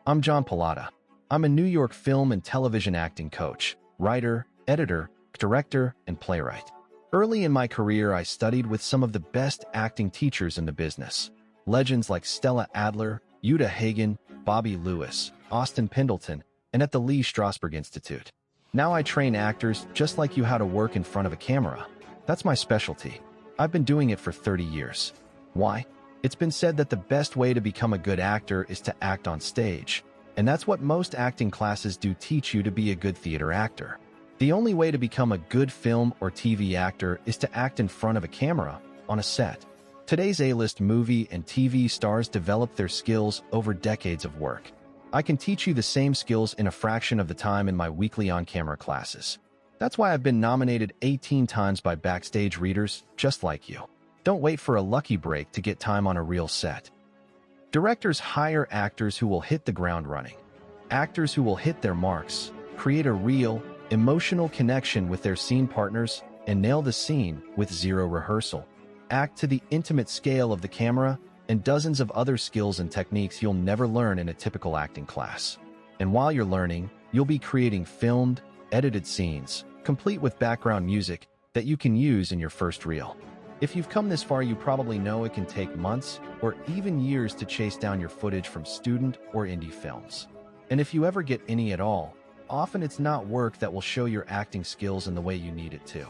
I'm John Pallotta. I'm a New York film and television acting coach, writer, editor, director, and playwright. Early in my career, I studied with some of the best acting teachers in the business. Legends like Stella Adler, Uta Hagen, Bobby Lewis, Austin Pendleton, and at the Lee Strasberg Institute. Now I train actors just like you how to work in front of a camera. That's my specialty. I've been doing it for 30 years. Why? It's been said that the best way to become a good actor is to act on stage. And that's what most acting classes do teach you to be a good theater actor. The only way to become a good film or TV actor is to act in front of a camera, on a set. Today's A-list movie and TV stars develop their skills over decades of work. I can teach you the same skills in a fraction of the time in my weekly on-camera classes. That's why I've been nominated 18 times by backstage readers just like you. Don't wait for a lucky break to get time on a real set. Directors hire actors who will hit the ground running. Actors who will hit their marks, create a real, emotional connection with their scene partners, and nail the scene with zero rehearsal. Act to the intimate scale of the camera, and dozens of other skills and techniques you'll never learn in a typical acting class. And while you're learning, you'll be creating filmed, edited scenes, complete with background music, that you can use in your first reel. If you've come this far, you probably know it can take months or even years to chase down your footage from student or indie films. And if you ever get any at all, often it's not work that will show your acting skills in the way you need it to.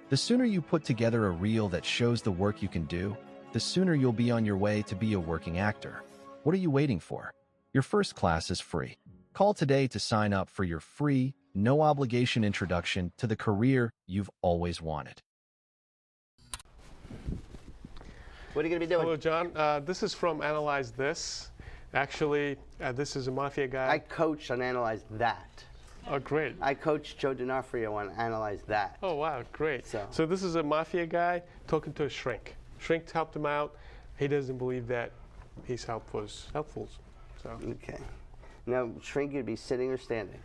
The sooner you put together a reel that shows the work you can do, the sooner you'll be on your way to be a working actor. What are you waiting for? Your first class is free. Call today to sign up for your free, no-obligation introduction to the career you've always wanted. What are you going to be doing? Hello, John. This is from Analyze This. Actually, this is a Mafia guy. I coached on Analyze That. Oh, great. I coached Joe D'Onofrio on Analyze That. Oh, wow, great. So this is a Mafia guy talking to a shrink. Shrink helped him out. He doesn't believe that his help was helpful. So. Okay. Now, Shrink, you'd be sitting or standing?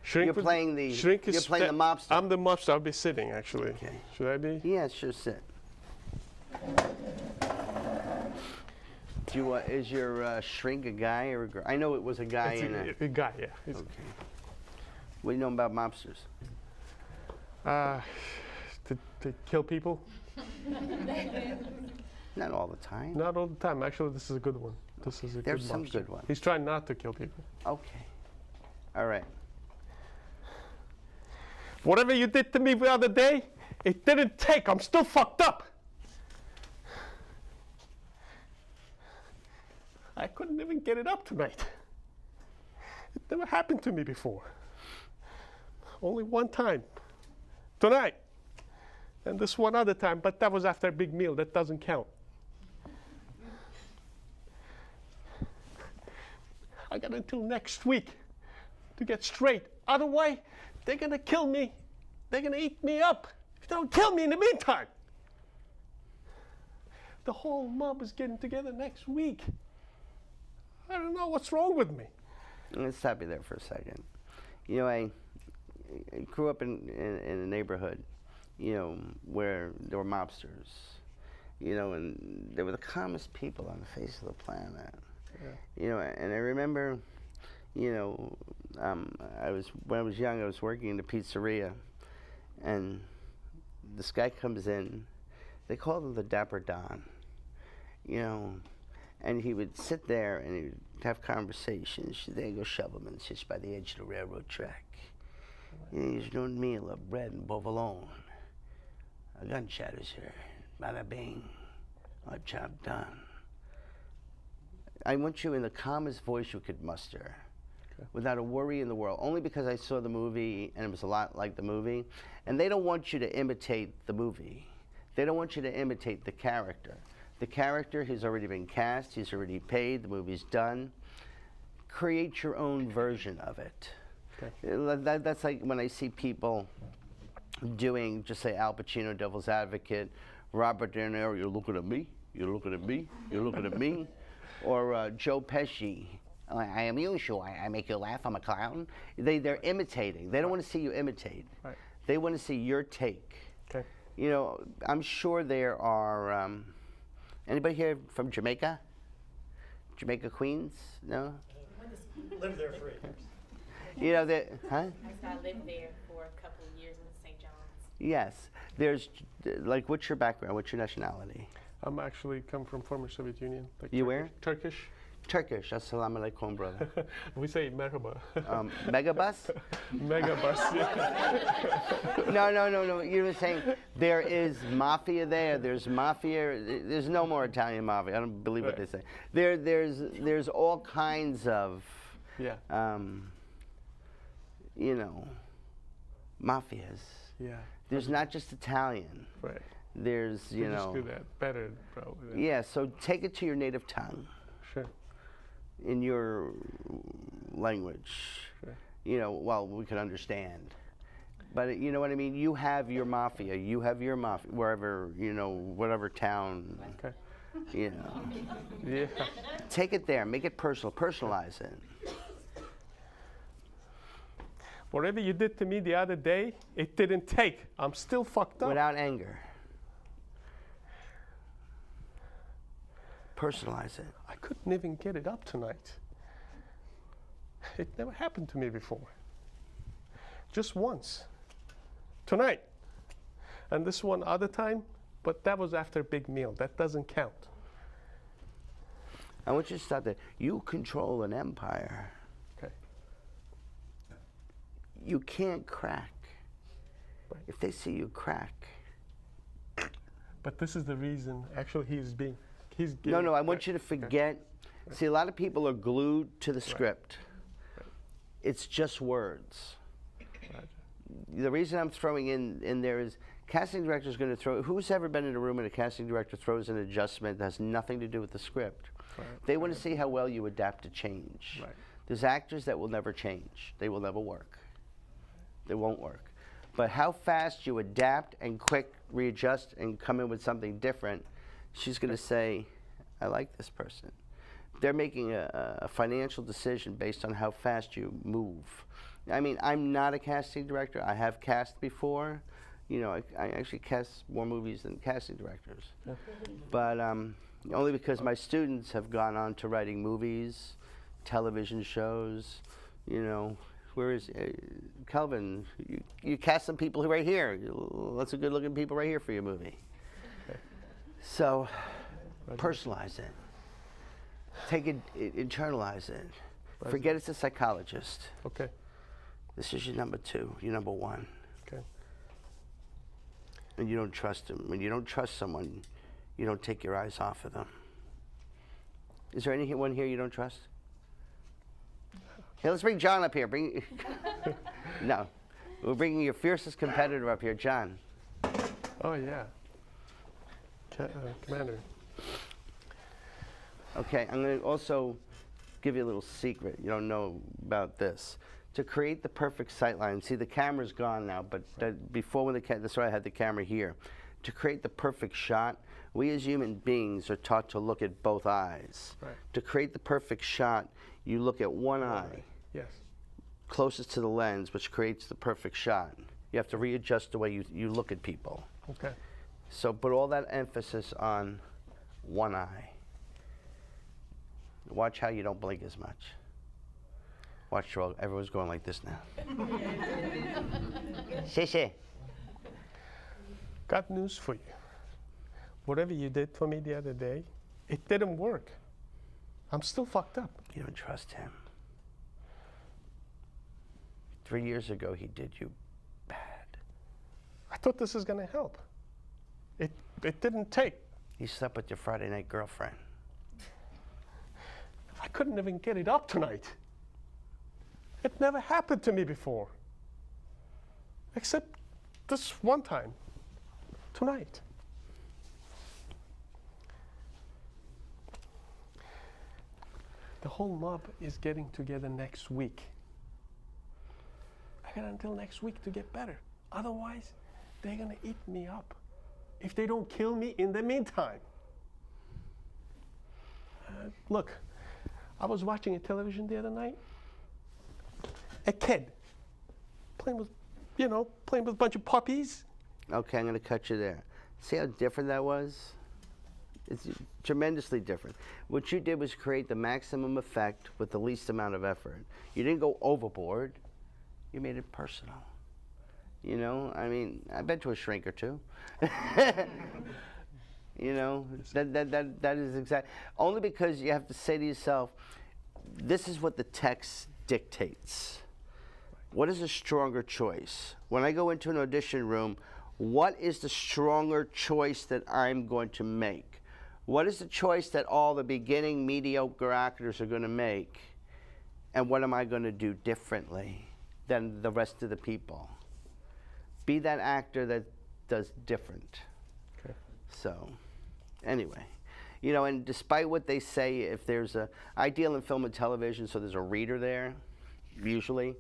Shrink you're playing the mobster. I'm the mobster. I'll be sitting, actually. Okay. Should I be? Yeah, sure, sit. Is your Shrink a guy or a girl? I know it was a guy. It's a guy, yeah. Okay. What do you know about mobsters? To kill people. Not all the time. Not all the time. Actually, this is a good one. This is a There's good some mobster. good ones. He's trying not to kill people. Okay. All right. Whatever you did to me the other day, it didn't take. I'm still fucked up. I couldn't even get it up tonight. It never happened to me before. Only one time. Tonight. And this one other time, but that was after a big meal. That doesn't count. I got until next week to get straight. Otherwise, they're going to kill me. They're going to eat me up if they don't kill me in the meantime. The whole mob is getting together next week. I don't know what's wrong with me. Let's stop you there for a second. You know, I grew up in a neighborhood, you know, where there were mobsters, you know, and they were the calmest people on the face of the planet. Yeah. You know, and I remember, you know, when I was young, I was working in a pizzeria, and this guy comes in. They called him the Dapper Don, you know, and he would sit there and he would have conversations. There goes Shovelman, sits by the edge of the railroad track. You know, he's doing meal of bread and bovolone. A gunshot is here. Bada bing. A job done. I want you in the calmest voice you could muster, without a worry in the world, only because I saw the movie and it was a lot like the movie. And they don't want you to imitate the movie. They don't want you to imitate the character. The character has already been cast, he's already paid, the movie's done. Create your own version of it. Okay. That's like when I see people doing, just say Al Pacino, Devil's Advocate, Robert De Niro, you're looking at me, you're looking at me, you're looking at me. Or Joe Pesci, I amuse you, I make you laugh, I'm a clown. They're imitating. They don't want to see you imitate. Right. They want to see your take. Okay. You know, I'm sure there are, anybody here from Jamaica? Jamaica, Queens? No? Lived there for 8 years. You know that, huh? I lived there for a couple of years in St. John's. Yes. There's, like, what's your background? What's your nationality? I'm actually come from former Soviet Union. Like You where? Turkish. Turkish. Assalamu alaikum, brother. We say merhaba. Megabus? Megabus. Yeah. No. You were saying there is mafia there. There's mafia. There's no more Italian mafia. I don't believe what they say. There's all kinds of, Yeah. you know, mafias. Yeah. There's not just Italian. Right. There's, you We just know. do that better, probably. Yeah, so take it to your native tongue, Sure. in your language. Sure. You know, well, we can understand. But you know what I mean? You have your mafia. You have your mafia, wherever, you know, whatever town, Okay. you know. Yeah. Take it there. Make it personal. Personalize it. Whatever you did to me the other day, it didn't take. I'm still fucked up. Without anger. Personalize it. I couldn't even get it up tonight. It never happened to me before. Just once. Tonight. And this one other time, but that was after a big meal. That doesn't count. I want you to stop there. You control an empire. Okay. You can't crack. Right. If they see you crack. But this is the reason, actually, he's No, I want you to forget. See, a lot of people are glued to the script. It's just words. The reason I'm throwing in there is casting director is going to throw. Who's ever been in a room and a casting director throws an adjustment that has nothing to do with the script? Right. They want to see how well you adapt to change. Right. There's actors that will never change. They will never work. They won't work. But how fast you adapt and quick readjust and come in with something different, she's going to say, I like this person. They're making a financial decision based on how fast you move. I mean, I'm not a casting director. I have cast before. You know, I actually cast more movies than casting directors. Yeah. But only because my students have gone on to writing movies, television shows, you know. Where is Kelvin? You cast some people right here. Lots of good-looking people right here for your movie. Okay. So, personalize it. Take it, internalize it. Forget it's a psychologist. Okay. This is your number 2, your number 1. Okay. And you don't trust him. When you don't trust someone, you don't take your eyes off of them. Is there anyone here you don't trust? Hey, let's bring John up here. No. We're bringing your fiercest competitor up here, John. Oh, yeah. Commander. Okay, I'm going to also give you a little secret. You don't know about this. To create the perfect sightline, see the camera's gone now, but before when that's why I had the camera here. To create the perfect shot, we as human beings are taught to look at both eyes. Right. To create the perfect shot, you look at one eye, Yes. closest to the lens, which creates the perfect shot. You have to readjust the way you look at people. Okay. So put all that emphasis on one eye. Watch how you don't blink as much. Watch, everyone's going like this now. Shishi. Got news for you. Whatever you did for me the other day, it didn't work. I'm still fucked up. You don't trust him. 3 years ago, he did you bad. I thought this was going to help. It didn't take. You slept with your Friday night girlfriend. I couldn't even get it up tonight. It never happened to me before. Except this one time. Tonight. The whole mob is getting together next week. I got until next week to get better. Otherwise, they're gonna eat me up if they don't kill me in the meantime. Look, I was watching a television the other night. A kid playing with a bunch of puppies. Okay, I'm going to cut you there. See how different that was? It's tremendously different. What you did was create the maximum effect with the least amount of effort. You didn't go overboard. You made it personal. You know, I mean, I bet to a shrink or two. You know, that is exact. Only because you have to say to yourself, this is what the text dictates. What is a stronger choice? When I go into an audition room, what is the stronger choice that I'm going to make? What is the choice that all the beginning mediocre actors are going to make? And what am I going to do differently than the rest of the people? Be that actor that does different. Okay. So, anyway. You know, and despite what they say, if there's a, I deal in film and television, so there's a reader there, usually.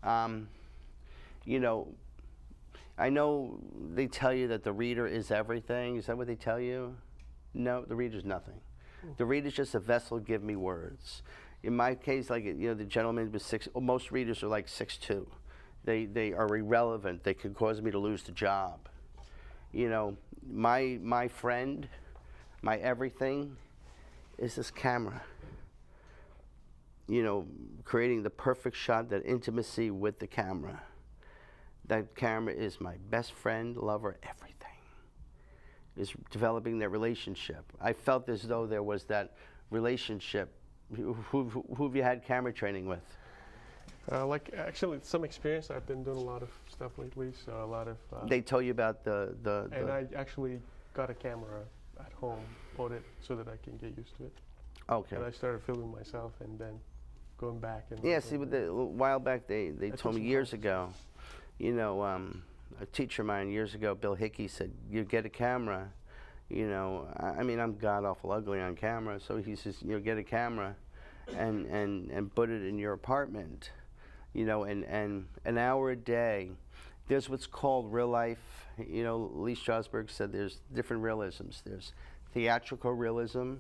You know, I know they tell you that the reader is everything. Is that what they tell you? No, the reader's nothing. The reader's just a vessel, give me words. In my case, like, you know, the gentleman was most readers are like 6'2". They are irrelevant. They could cause me to lose the job. You know, my friend, my everything is this camera. You know, creating the perfect shot, that intimacy with the camera. That camera is my best friend, lover, everything. Is developing their relationship. I felt as though there was that relationship. Who have you had camera training with? Like, actually, some experience. I've been doing a lot of stuff lately, so a lot of... They told you about the... And I actually got a camera at home, bought it so that I can get used to it. Okay. And I started filming myself and then going back and... Yeah, see, a while back, they told me years ago, you know, a teacher of mine years ago, Bill Hickey, said, you get a camera, you know, I mean, I'm god-awful ugly on camera, so he says, you know, get a camera and put it in your apartment, you know, and an hour a day. There's what's called real life, you know, Lee Strasberg said there's different realisms. There's theatrical realism,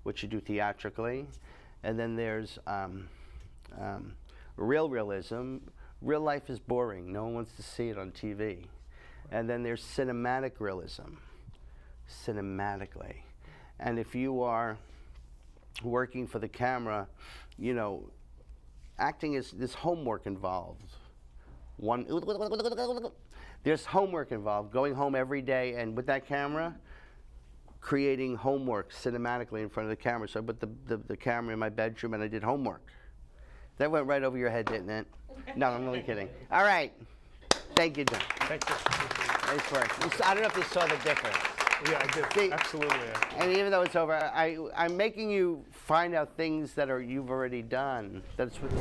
which you do theatrically, and then there's real realism. Real life is boring. No one wants to see it on TV. And then there's cinematic realism, cinematically. And if you are working for the camera, you know, acting is, there's homework involved. There's homework involved, going home every day and with that camera, creating homework cinematically in front of the camera. So I put the camera in my bedroom and I did homework. That went right over your head, didn't it? No, I'm only kidding. All right. Thank you, John. Thank you. Nice work. I don't know if you saw the difference. Yeah, I did. See, absolutely. And even though it's over, I'm making you find out things that you've already done. That's what.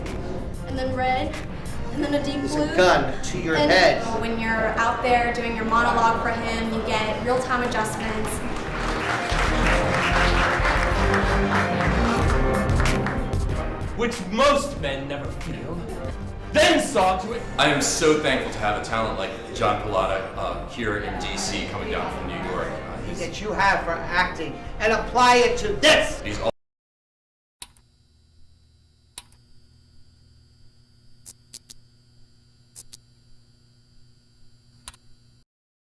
And then red, and then a deep blue. There's a gun to your and head. When you're out there doing your monologue for him, you get real-time adjustments. Which most men never feel, then saw to it. I am so thankful to have a talent like John Pallotta here in DC coming down from New York. That you have for acting and apply it to this. He's